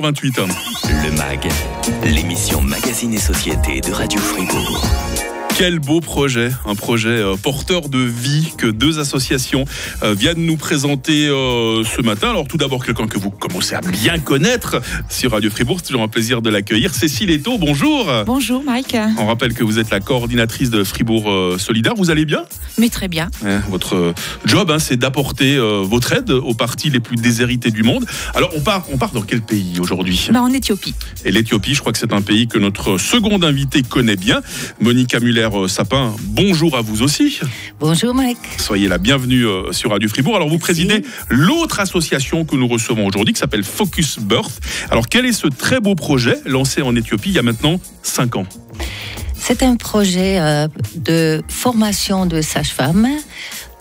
28. Le MAG, l'émission Magazine et Société de Radio Fribourg. Quel beau projet, un projet porteur de vie que deux associations viennent nous présenter ce matin. Alors tout d'abord, quelqu'un que vous commencez à bien connaître sur Radio Fribourg, c'est toujours un plaisir de l'accueillir. Cécile Eto, bonjour. Bonjour Mike. On rappelle que vous êtes la coordinatrice de Fribourg Solidaire, vous allez bien ? Mais très bien. Votre job, c'est d'apporter votre aide aux parties les plus déshérités du monde. Alors on part dans quel pays aujourd'hui ? En Éthiopie. Et l'Éthiopie, je crois que c'est un pays que notre seconde invitée connaît bien, Monica Müller-Sapin. Bonjour à vous aussi. Bonjour Mike. Soyez la bienvenue sur Radio Fribourg. Alors vous présidez l'autre association que nous recevons aujourd'hui qui s'appelle Focus Birth. Alors quel est ce très beau projet lancé en Éthiopie il y a maintenant 5 ans ? C'est un projet de formation de sages-femmes,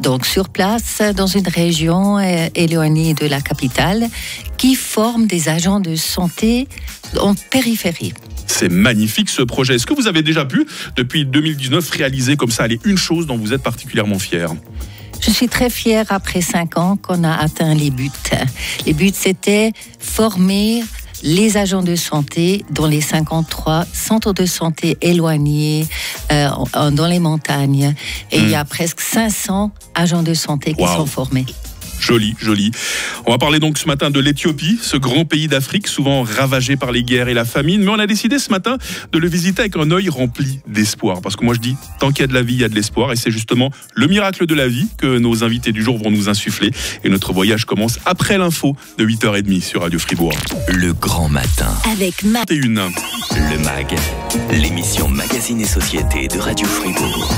donc sur place, dans une région éloignée de la capitale, qui forme des agents de santé en périphérie. C'est magnifique ce projet. Est-ce que vous avez déjà pu, depuis 2019, réaliser comme ça une chose dont vous êtes particulièrement fière ? Je suis très fière, après 5 ans, qu'on a atteint les buts. Les buts, c'était former les agents de santé dans les 53 centres de santé éloignés dans les montagnes. Et il y a presque 500 agents de santé qui sont formés. Joli, joli. On va parler donc ce matin de l'Éthiopie, ce grand pays d'Afrique, souvent ravagé par les guerres et la famine. Mais on a décidé ce matin de le visiter avec un œil rempli d'espoir. Parce que moi je dis, tant qu'il y a de la vie, il y a de l'espoir. Et c'est justement le miracle de la vie que nos invités du jour vont nous insuffler. Et notre voyage commence après l'info de 8h30 sur Radio Fribourg. Le grand matin. Avec 21. Le MAG, l'émission Magazine et Société de Radio Fribourg.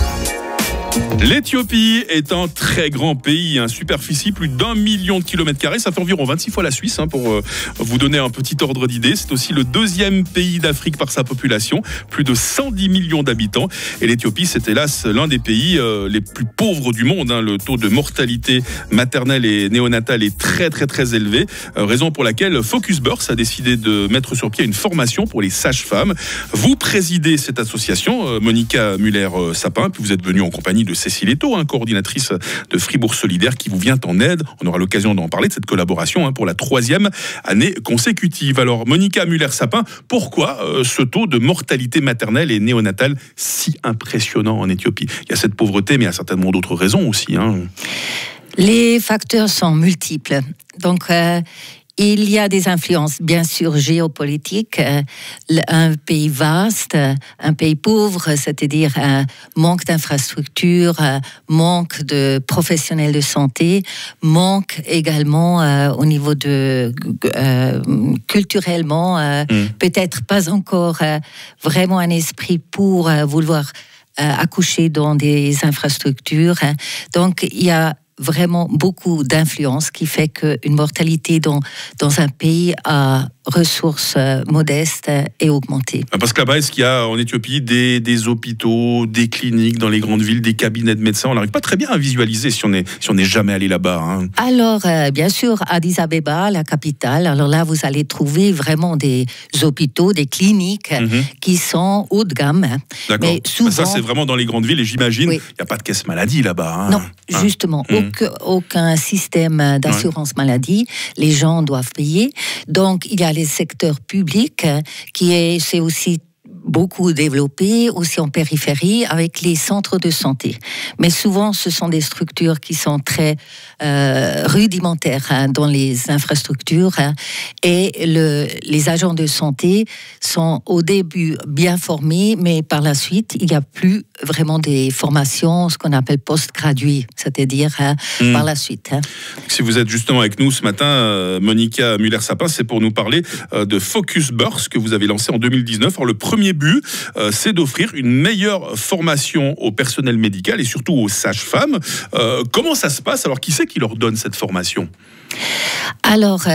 L'Éthiopie est un très grand pays, superficie plus d'1 million de kilomètres carrés, ça fait environ 26 fois la Suisse, pour vous donner un petit ordre d'idée. C'est aussi le deuxième pays d'Afrique par sa population, plus de 110 millions d'habitants. Et l'Éthiopie, c'est hélas l'un des pays les plus pauvres du monde. Le taux de mortalité maternelle et néonatale est très très très élevé, raison pour laquelle Focus Birth a décidé de mettre sur pied une formation pour les sages-femmes. Vous présidez cette association, Monica Müller-Sapin, puis vous êtes venue en compagnie de Cécile Eto, coordinatrice de Fribourg Solidaire, qui vous vient en aide. On aura l'occasion d'en parler de cette collaboration pour la 3e année consécutive. Alors, Monica Müller-Sapin, pourquoi ce taux de mortalité maternelle et néonatale si impressionnant en Éthiopie ? Il y a cette pauvreté, mais il y a certainement d'autres raisons aussi. Les facteurs sont multiples. Donc, il y a des influences, bien sûr, géopolitiques. Un pays vaste, un pays pauvre, c'est-à-dire un manque d'infrastructures, manque de professionnels de santé, manque également au niveau de culturellement, peut-être pas encore vraiment un esprit pour vouloir accoucher dans des infrastructures. Donc, il y a vraiment beaucoup d'influence qui fait qu'une mortalité dans un pays à ressources modestes est augmentée. Parce que là-bas, est-ce qu'il y a en Éthiopie des hôpitaux, des cliniques dans les grandes villes, des cabinets de médecins ? On n'arrive pas très bien à visualiser si on n'est jamais allé là-bas. Alors, bien sûr, Addis Abeba, la capitale, alors là, vous allez trouver vraiment des hôpitaux, des cliniques qui sont haut de gamme. D'accord. Mais souvent, ça, c'est vraiment dans les grandes villes et j'imagine, il n'y a pas de caisse maladie là-bas. Non, justement, aucun système d'assurance maladie. Les gens doivent payer. Donc, il y a les secteurs publics c'est aussi beaucoup développé, aussi en périphérie, avec les centres de santé. Mais souvent, ce sont des structures qui sont très rudimentaires dans les infrastructures. Et les agents de santé sont au début bien formés, mais par la suite, il n'y a plus vraiment des formations, ce qu'on appelle post-graduées, c'est-à-dire par la suite. Si vous êtes justement avec nous ce matin, Monica Müller-Sapin, c'est pour nous parler de Focus Birth que vous avez lancé en 2019. Alors, le premier but, c'est d'offrir une meilleure formation au personnel médical et surtout aux sages-femmes. Comment ça se passe ? Alors, qui c'est qui leur donne cette formation ? Alors,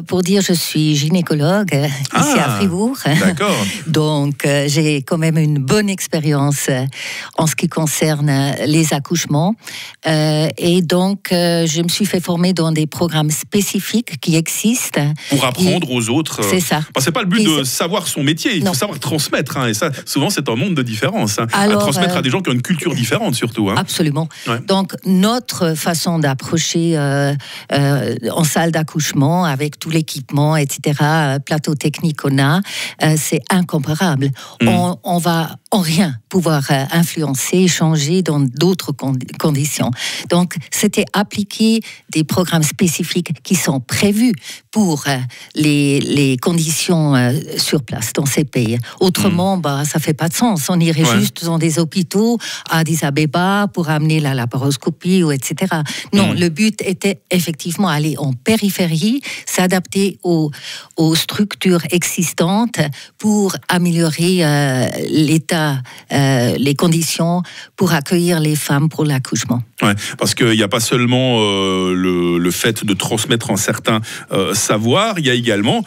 pour dire, je suis gynécologue ici à Fribourg. D'accord. Donc, j'ai quand même une bonne expérience en ce qui concerne les accouchements. Et donc, je me suis fait former dans des programmes spécifiques qui existent. Pour apprendre aux autres. C'est ça. C'est pas le but de savoir son métier, il faut savoir transmettre. Et ça, souvent, c'est un monde de différence. Alors, à transmettre à des gens qui ont une culture différente, surtout. Absolument. Ouais. Donc, notre façon d'approcher en salle d'accouchement avec tout l'équipement, etc., plateau technique qu'on a, c'est incomparable. On va en rien pouvoir influencer, changer dans d'autres conditions. Donc, c'était appliquer des programmes spécifiques qui sont prévus pour les conditions sur place dans ces pays. Autrement, ça fait pas de sens. On irait juste dans des hôpitaux à Addis Abeba pour amener la laparoscopie, ou etc. Non, le but était effectivement aller en périphérie, s'adapter aux structures existantes pour améliorer l'état, les conditions pour accueillir les femmes pour l'accouchement. Ouais, parce qu'il n'y a pas seulement le fait de transmettre un certain savoir, il y a également,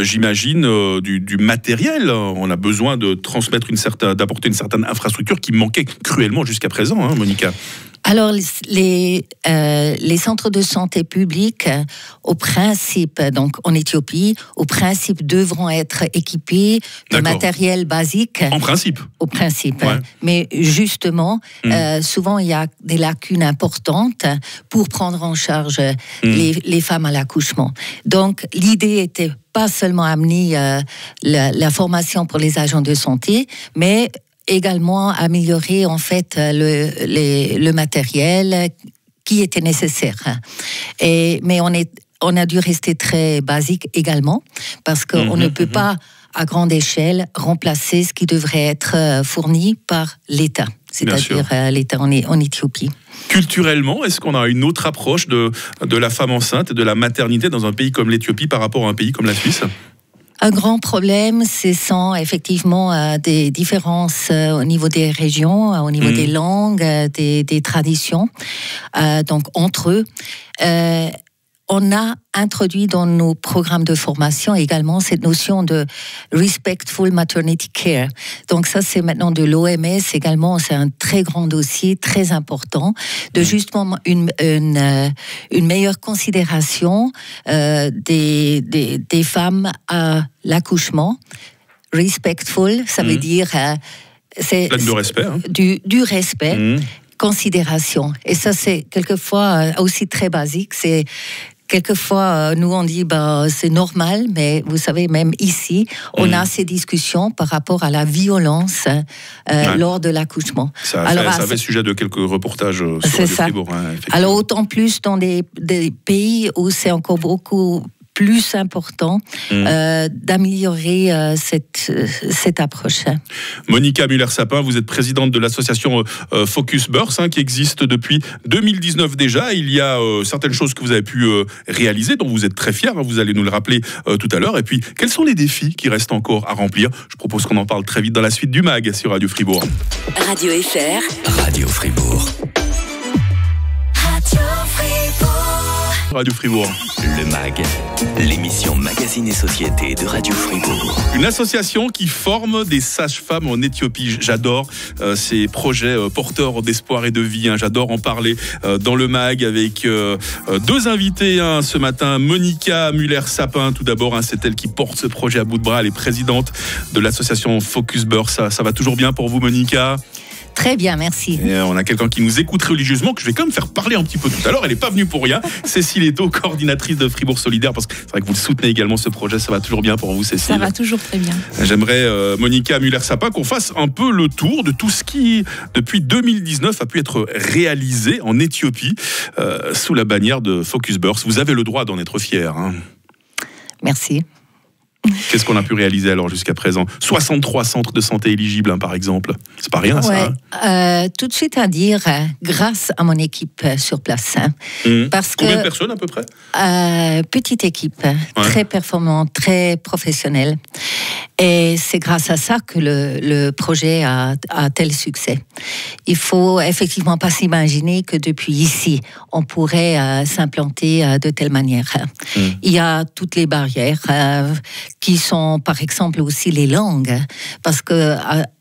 j'imagine, du matériel. On a besoin de transmettre d'apporter une certaine infrastructure qui manquait cruellement jusqu'à présent, hein, Monica. Alors, les centres de santé publics, au principe, donc en Éthiopie, au principe, devront être équipés de matériel basique. En principe. Au principe. Ouais. Mais justement, souvent, il y a des lacunes importantes pour prendre en charge les femmes à l'accouchement. Donc, l'idée était pas seulement amener la formation pour les agents de santé, mais également améliorer en fait le matériel qui était nécessaire. Mais on a dû rester très basique également parce qu'on ne peut pas à grande échelle remplacer ce qui devrait être fourni par l'État, c'est-à-dire l'État en Éthiopie. Culturellement, est-ce qu'on a une autre approche de la femme enceinte et de la maternité dans un pays comme l'Éthiopie par rapport à un pays comme la Suisse ? Un grand problème, ce sont effectivement des différences au niveau des régions, au niveau des langues, des traditions, donc entre eux. On a introduit dans nos programmes de formation également cette notion de Respectful Maternity Care. Donc ça, c'est maintenant de l'OMS également, c'est un très grand dossier, très important, de justement une meilleure considération des femmes à l'accouchement. Respectful, ça veut dire... c'est plein de respect. Hein. Du respect. Considération. Et ça, c'est quelquefois aussi très basique. C'est quelquefois, nous, on dit c'est normal, mais vous savez, même ici, on a ces discussions par rapport à la violence lors de l'accouchement. Ça fait sujet de quelques reportages sur Radio Fribourg. Hein, alors, autant plus dans des pays où c'est encore beaucoup plus important d'améliorer cette approche. Monica Müller-Sapin, vous êtes présidente de l'association Focus Birth, qui existe depuis 2019 déjà. Il y a certaines choses que vous avez pu réaliser, dont vous êtes très fiers, vous allez nous le rappeler tout à l'heure. Et puis, quels sont les défis qui restent encore à remplir ? Je propose qu'on en parle très vite dans la suite du MAG sur Radio Fribourg. Radio FR. Radio Fribourg. Radio Fribourg. Le MAG, l'émission Magazine et Société de Radio Fribourg. Une association qui forme des sages-femmes en Éthiopie. J'adore ces projets porteurs d'espoir et de vie. J'adore en parler dans le MAG avec deux invités ce matin. Monica Müller-Sapin, tout d'abord, c'est elle qui porte ce projet à bout de bras. Elle est présidente de l'association Focus Birth. Ça va toujours bien pour vous, Monica ? Très bien, merci. Et on a quelqu'un qui nous écoute religieusement, que je vais quand même faire parler un petit peu tout à l'heure. Elle n'est pas venue pour rien. Cécile Eto, coordinatrice de Fribourg Solidaire, parce que c'est vrai que vous soutenez également ce projet. Ça va toujours bien pour vous, Cécile ? Ça va toujours très bien. J'aimerais, Monica Müller-Sapin, qu'on fasse un peu le tour de tout ce qui, depuis 2019, a pu être réalisé en Éthiopie sous la bannière de Focus Birth. Vous avez le droit d'en être fier. Merci. Qu'est-ce qu'on a pu réaliser alors jusqu'à présent ? 63 centres de santé éligibles, par exemple. C'est pas rien, ça. Tout de suite à dire, grâce à mon équipe sur place. Parce Combien de personnes à peu près ? Petite équipe, très performante, très professionnelle. Et c'est grâce à ça que le projet a tel succès. Il faut effectivement pas s'imaginer que depuis ici, on pourrait s'implanter de telle manière. Il y a toutes les barrières qui sont, par exemple, aussi les langues. Parce que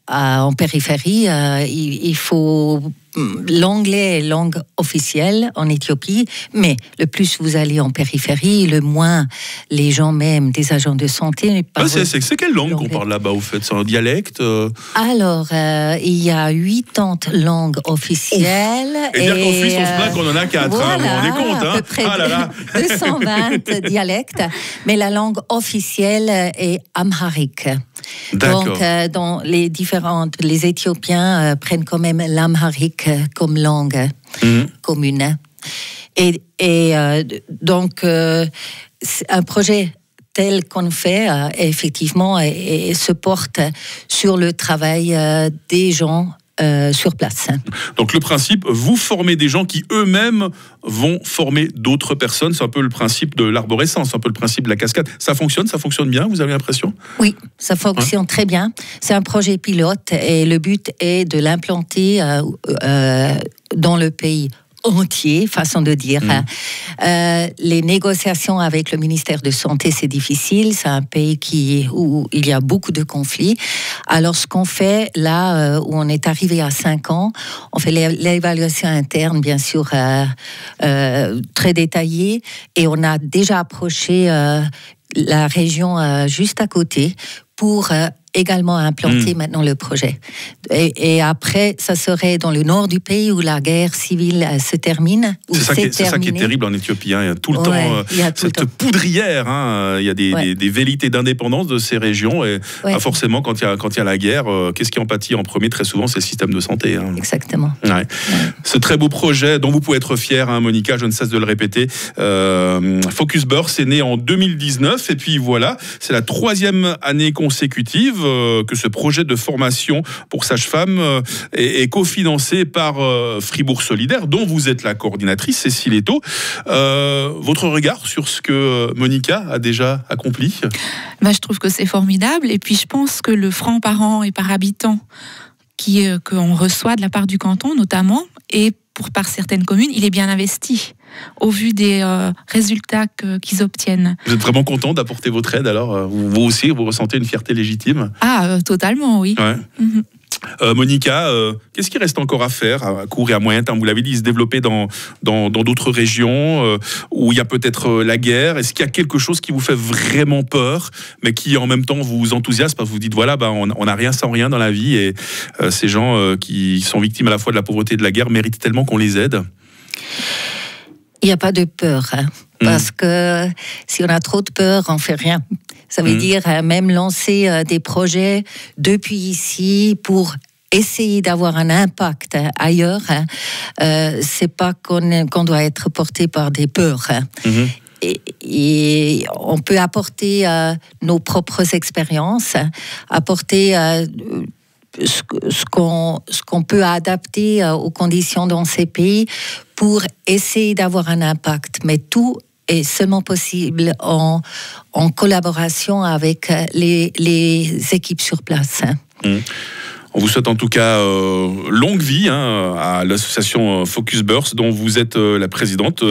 en périphérie, il faut l'anglais est langue officielle en Éthiopie, mais le plus vous allez en périphérie, le moins les gens, même des agents de santé, parlent. C'est quelle langue qu'on parle là-bas, au fait? C'est un dialecte Alors, il y a 80 langues officielles. Et bien qu'en Suisse, on se plaint qu'on en a 4, voilà, vous vous rendez compte, à peu près 220 dialectes, mais la langue officielle est amharique. Donc, dans les Éthiopiens prennent quand même l'amharique comme langue commune. Et donc, un projet tel qu'on fait, effectivement, et se porte sur le travail des gens sur place. Donc le principe, vous formez des gens qui eux-mêmes vont former d'autres personnes. C'est un peu le principe de l'arborescence, un peu le principe de la cascade. Ça fonctionne bien, vous avez l'impression? Oui, ça fonctionne très bien. C'est un projet pilote et le but est de l'implanter dans le pays entier, façon de dire. Les négociations avec le ministère de Santé, c'est difficile. C'est un pays où il y a beaucoup de conflits. Alors, ce qu'on fait là, où on est arrivé à 5 ans, on fait l'évaluation interne, bien sûr, très détaillée. Et on a déjà approché la région juste à côté pour également implanter maintenant le projet. Et après, ça serait dans le nord du pays où la guerre civile se termine. C'est ça qui est terrible en Éthiopie. Il y a tout le temps cette poudrière. Il y a des velléités d'indépendance de ces régions. Et forcément, quand il y a la guerre, qu'est-ce qui en pâtit en premier? Très souvent, c'est le système de santé. Exactement. Ce très beau projet dont vous pouvez être fier, Monica, je ne cesse de le répéter. Focus Birth est né en 2019. Et puis voilà, c'est la 3e année consécutive que ce projet de formation pour sages-femmes est cofinancé par Fribourg Solidaire, dont vous êtes la coordinatrice, Cécile Eto. Votre regard sur ce que Monica a déjà accompli? Je trouve que c'est formidable. Et puis je pense que le franc par an et par habitant qu'on reçoit de la part du canton, notamment, et par certaines communes, il est bien investi au vu des résultats qu'ils obtiennent. Vous êtes vraiment content d'apporter votre aide alors? Vous aussi, vous ressentez une fierté légitime? Totalement, oui. Monica, qu'est-ce qui reste encore à faire à court et à moyen terme? Vous l'avez dit, se développer dans d'autres régions où il y a peut-être la guerre. Est-ce qu'il y a quelque chose qui vous fait vraiment peur, mais qui en même temps vous enthousiasme parce que vous dites voilà, on n'a rien sans rien dans la vie et ces gens qui sont victimes à la fois de la pauvreté et de la guerre méritent tellement qu'on les aide? Il n'y a pas de peur, parce que si on a trop de peur, on ne fait rien. Ça veut dire même lancer des projets depuis ici pour essayer d'avoir un impact ailleurs. C'est pas qu'on doit être porté par des peurs. Et on peut apporter nos propres expériences, apporter ce qu'on peut adapter aux conditions dans ces pays pour essayer d'avoir un impact. Mais tout est seulement possible en collaboration avec les équipes sur place. On vous souhaite en tout cas longue vie à l'association Focus Birth dont vous êtes la présidente,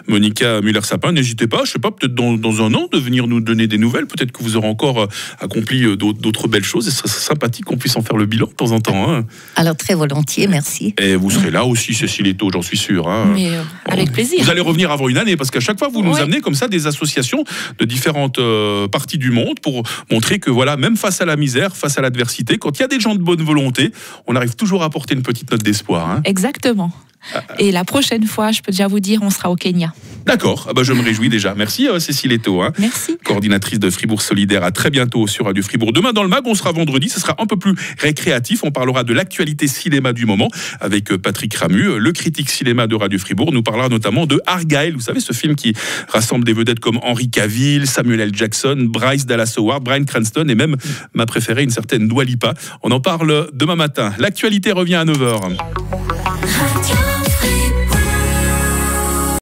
Monica Müller-Sapin. N'hésitez pas, je ne sais pas, peut-être dans un an de venir nous donner des nouvelles. Peut-être que vous aurez encore accompli d'autres belles choses. Et ce serait sympathique qu'on puisse en faire le bilan de temps en temps. Alors très volontiers, merci. Et vous serez là aussi, Cécile Eto, j'en suis sûr. Mais avec plaisir. Vous allez revenir avant une année parce qu'à chaque fois vous nous amenez comme ça des associations de différentes parties du monde pour montrer que voilà, même face à la misère, face à l'adversité, quand il y a des gens de bonne volonté, on arrive toujours à apporter une petite note d'espoir. Exactement. Et la prochaine fois, je peux déjà vous dire, on sera au Kenya. D'accord, je me réjouis déjà. Merci Cécile Eto, Merci. Coordinatrice de Fribourg Solidaire. À très bientôt sur Radio Fribourg. Demain dans le MAG, on sera vendredi, ce sera un peu plus récréatif. On parlera de l'actualité cinéma du moment avec Patrick Ramu, le critique cinéma de Radio Fribourg. Nous parlera notamment de Argyle, vous savez, ce film qui rassemble des vedettes comme Henry Cavill, Samuel L. Jackson, Bryce Dallas Howard, Bryan Cranston et même ma préférée, une certaine Dua Lipa. On en parle demain matin. L'actualité revient à 9h.